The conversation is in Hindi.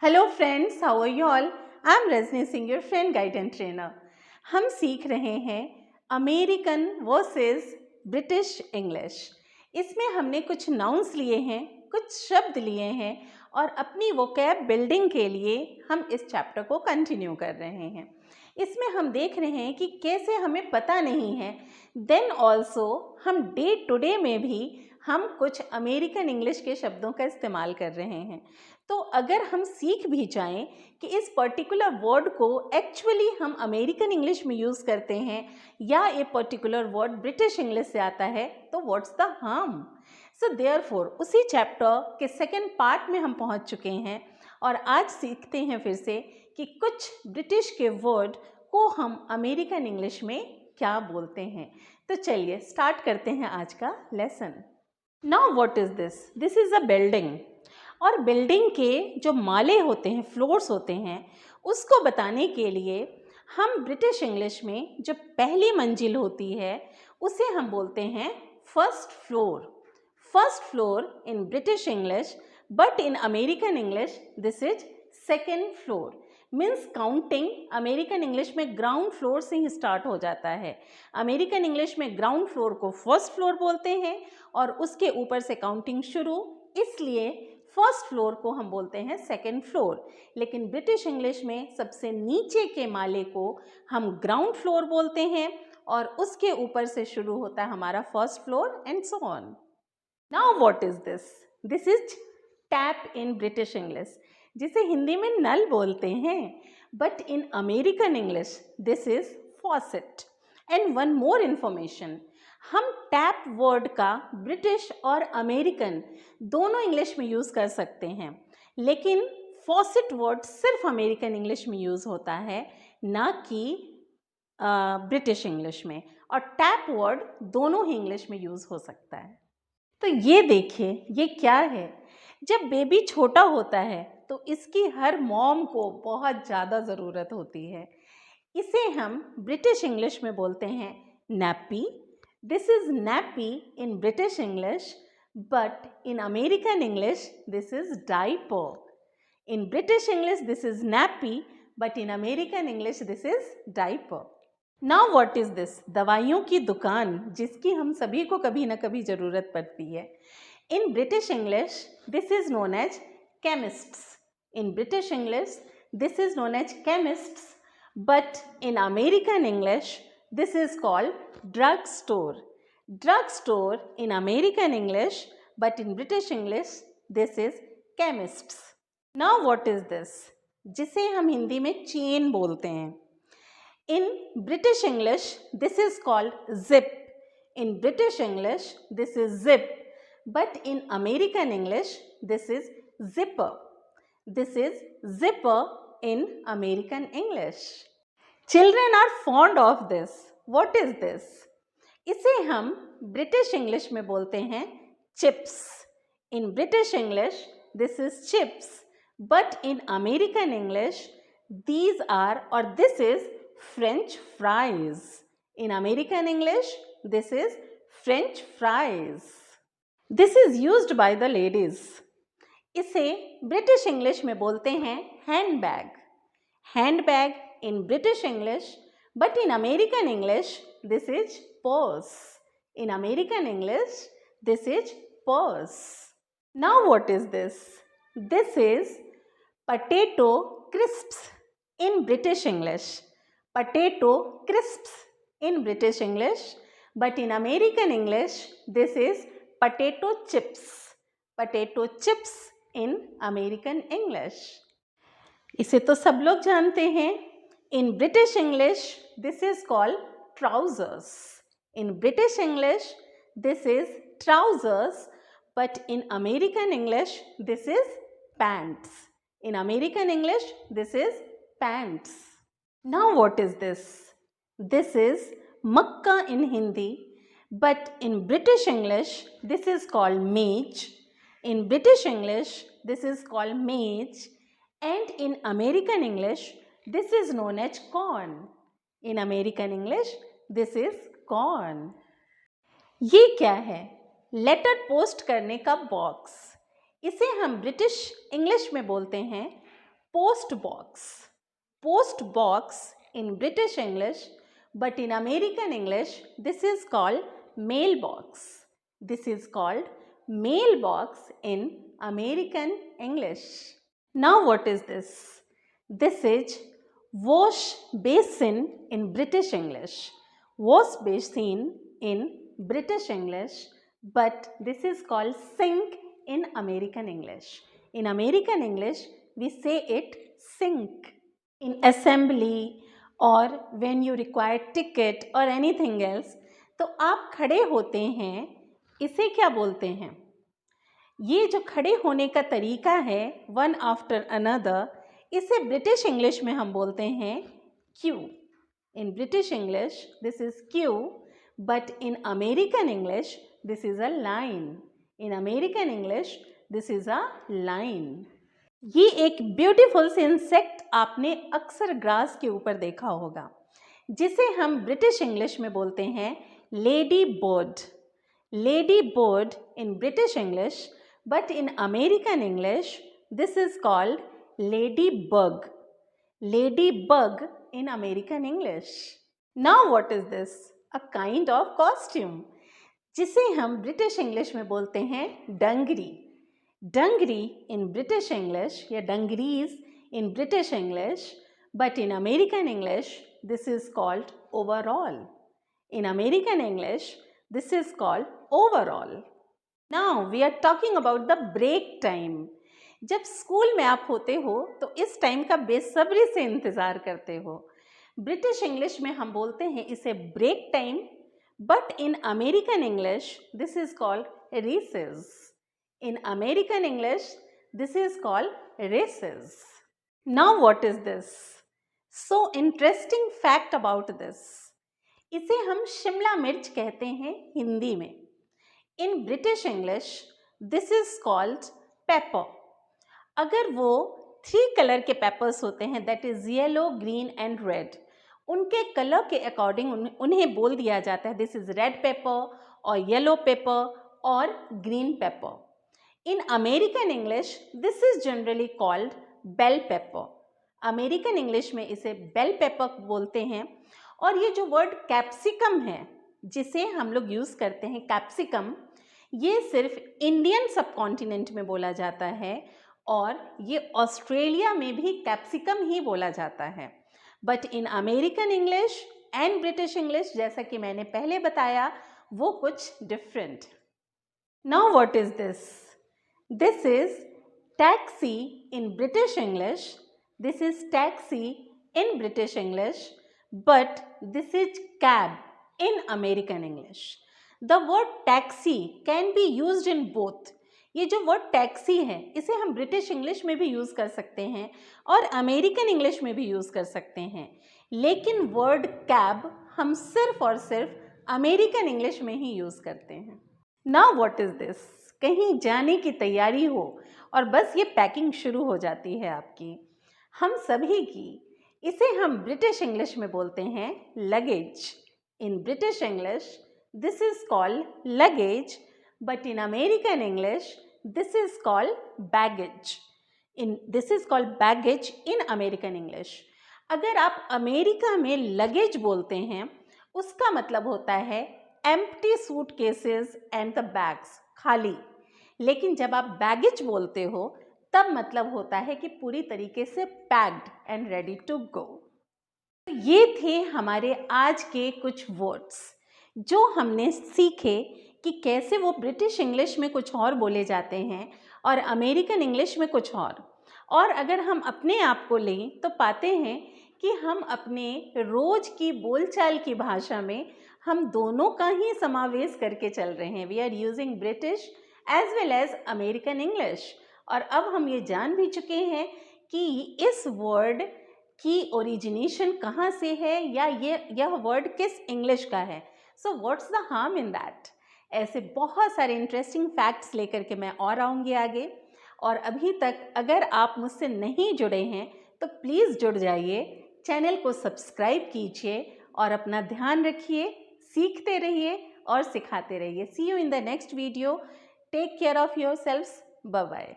Hello friends, how are you all? I am Rajni Singh, your friend guide and trainer. हम सीख रहे हैं अमेरिकन वर्सेस ब्रिटिश इंग्लिश। इसमें हमने कुछ नाउन्स लिए हैं, कुछ शब्द लिए हैं और अपनी वोकैब बिल्डिंग के लिए हम इस चैप्टर को कंटिन्यू कर रहे हैं। इसमें हम देख रहे हैं कि कैसे हमें पता नहीं है, देन ऑल्सो हम डे टू डे में भी हम कुछ अमेरिकन इंग्लिश के शब्दों का इस्तेमाल कर रहे हैं। तो अगर हम सीख भी जाएं कि इस पर्टिकुलर वर्ड को एक्चुअली हम अमेरिकन इंग्लिश में यूज़ करते हैं या ये पर्टिकुलर वर्ड ब्रिटिश इंग्लिश से आता है, तो what's the harm? So therefore उसी चैप्टर के सेकेंड पार्ट में हम पहुंच चुके हैं और आज सीखते हैं फिर से कि कुछ ब्रिटिश के वर्ड को हम अमेरिकन इंग्लिश में क्या बोलते हैं। तो चलिए स्टार्ट करते हैं आज का lesson. Now what is this? This is a building. और बिल्डिंग के जो माले होते हैं, फ्लोर्स होते हैं, उसको बताने के लिए हम ब्रिटिश इंग्लिश में जो पहली मंजिल होती है उसे हम बोलते हैं first floor. First floor in British English, but in American English this is second floor. Means counting American English में ग्राउंड फ्लोर से ही स्टार्ट हो जाता है। अमेरिकन इंग्लिश में ग्राउंड फ्लोर को फर्स्ट फ्लोर बोलते हैं और उसके ऊपर से काउंटिंग शुरू, इसलिए फर्स्ट फ्लोर को हम बोलते हैं सेकेंड फ्लोर। लेकिन ब्रिटिश इंग्लिश में सबसे नीचे के माले को हम ग्राउंड फ्लोर बोलते हैं और उसके ऊपर से शुरू होता है हमारा first floor and so on. Now what is this? This is tap in British English, जिसे हिंदी में नल बोलते हैं, but in American English this is faucet. And one more information, हम टैप वर्ड का ब्रिटिश और अमेरिकन दोनों इंग्लिश में यूज़ कर सकते हैं, लेकिन फॉसेट वर्ड सिर्फ अमेरिकन इंग्लिश में यूज़ होता है, ना कि ब्रिटिश इंग्लिश में। और टैप वर्ड दोनों ही इंग्लिश में यूज़ हो सकता है। तो ये देखिए, ये क्या है? जब बेबी छोटा होता है तो इसकी हर मॉम को बहुत ज़्यादा ज़रूरत होती है। इसे हम ब्रिटिश इंग्लिश में बोलते हैं nappy. This is nappy in British English, but in American English this is diaper. In British English this is nappy, but in American English this is diaper. Now what is this? दवाइयों की दुकान, जिसकी हम सभी को कभी ना कभी ज़रूरत पड़ती है। In British English this is known as chemists. In British English this is known as chemists, but in American English this is called drugstore. Drugstore in American English, but in British English this is chemists. Now what is this? जिसे हम हिंदी में चेन बोलते हैं। In British English this is called zip. In British English this is zip, but in American English this is zipper. This is zipper in American English. Children are fond of this. What is this? इसे हम British English में बोलते हैं chips. In British English this is chips, but in American English these are, or this is French fries. In American English this is French fries. This is used by the ladies. इसे ब्रिटिश इंग्लिश में बोलते हैं handbag. Handbag in British English, but in American English this is purse. In American English this is purse. Now what is this? This is potato crisps in British English. Potato crisps in British English, but in American English this is potato chips. Potato chips in American English. इसे तो सब लोग जानते हैं। In British English this is called trousers. In British English this is trousers, but in American English this is pants. In American English this is pants. Now what is this? This is makka in Hindi, but in British English this is called maize. In British English this is called maize, and in American English this is known as corn. In American English this is corn. ये क्या है? लेटर पोस्ट करने का बॉक्स। इसे हम ब्रिटिश इंग्लिश में बोलते हैं post box. Post box in British English, but in American English, this is called mailbox. This is called mailbox in American English. Now what is this? This is wash basin in British English. Wash basin in British English, but this is called sink in American English. In American English, we say it sink. In assembly or when you require ticket or anything else, तो आप खड़े होते हैं, इसे क्या बोलते हैं? ये जो खड़े होने का तरीका है वन आफ्टर अनदर, इसे ब्रिटिश इंग्लिश में हम बोलते हैं Q. In British English this is Q, but in American English this is a line. In American English this is a line. ये एक ब्यूटीफुल से इंसेक्ट आपने अक्सर ग्रास के ऊपर देखा होगा, जिसे हम ब्रिटिश इंग्लिश में बोलते हैं lady bird. Lady bird in British English, but in American English this is called ladybug. Ladybug in American English. Now what is this? A kind of costume, जिसे हम ब्रिटिश इंग्लिश में बोलते हैं dungaree. Dungaree in British English या डंगरीज in British English, but in American English this is called overall. In American English this is called overall. Now we are talking about the break time. जब स्कूल में आप होते हो तो इस टाइम का बेसब्री से इंतज़ार करते हो. ब्रिटिश इंग्लिश में हम बोलते हैं इसे break time, but in American English this is called recess. In American English this is called recess. Now what is this? So interesting fact about this. इसे हम शिमला मिर्च कहते हैं हिंदी में. In British English, this is called pepper. अगर वो 3 कलर के पेपर्स होते हैं, that is yellow, green and red, उनके कलर के अकॉर्डिंग उन्हें बोल दिया जाता है this is red pepper और yellow pepper और green pepper. In American English, this is generally called bell pepper. American English में इसे bell pepper बोलते हैं. और ये जो वर्ड कैप्सिकम है जिसे हम लोग यूज़ करते हैं कैप्सिकम, ये सिर्फ इंडियन सब कॉन्टिनेंट में बोला जाता है और ये ऑस्ट्रेलिया में भी कैप्सिकम ही बोला जाता है. But in American English and British English, जैसा कि मैंने पहले बताया, वो कुछ different. Now what is this? This is taxi in British English. This is taxi in British English, but this is cab in American English. The word taxi can be used in both. ये जो वर्ड टैक्सी है इसे हम ब्रिटिश इंग्लिश में भी यूज़ कर सकते हैं और अमेरिकन इंग्लिश में भी यूज़ कर सकते हैं, लेकिन वर्ड कैब हम सिर्फ और सिर्फ अमेरिकन इंग्लिश में ही यूज़ करते हैं. Now what is this? कहीं जाने की तैयारी हो और बस ये पैकिंग शुरू हो जाती है आपकी, हम सभी की. इसे हम ब्रिटिश इंग्लिश में बोलते हैं luggage. In British English, this is called luggage, but in American English, this is called baggage. This is called baggage in American English. अगर आप अमेरिका में लगेज बोलते हैं, उसका मतलब होता है empty suitcases and the bags, खाली. लेकिन जब आप बैगेज बोलते हो तब मतलब होता है कि पूरी तरीके से packed and ready to go. ये थे हमारे आज के कुछ वर्ड्स जो हमने सीखे कि कैसे वो ब्रिटिश इंग्लिश में कुछ और बोले जाते हैं और अमेरिकन इंग्लिश में कुछ और अगर हम अपने आप को लें तो पाते हैं कि हम अपने रोज़ की बोलचाल की भाषा में हम दोनों का ही समावेश करके चल रहे हैं. We are using British as well as American English. और अब हम ये जान भी चुके हैं कि इस वर्ड की ओरिजिनेशन कहाँ से है या यह वर्ड किस इंग्लिश का है. So what's the harm in that? ऐसे बहुत सारे इंटरेस्टिंग फैक्ट्स लेकर के मैं और आऊँगी आगे. और अभी तक अगर आप मुझसे नहीं जुड़े हैं तो प्लीज़ जुड़ जाइए, चैनल को सब्सक्राइब कीजिए और अपना ध्यान रखिए, सीखते रहिए और सिखाते रहिए. See you in the next video. Take care of yourselves. Bye bye.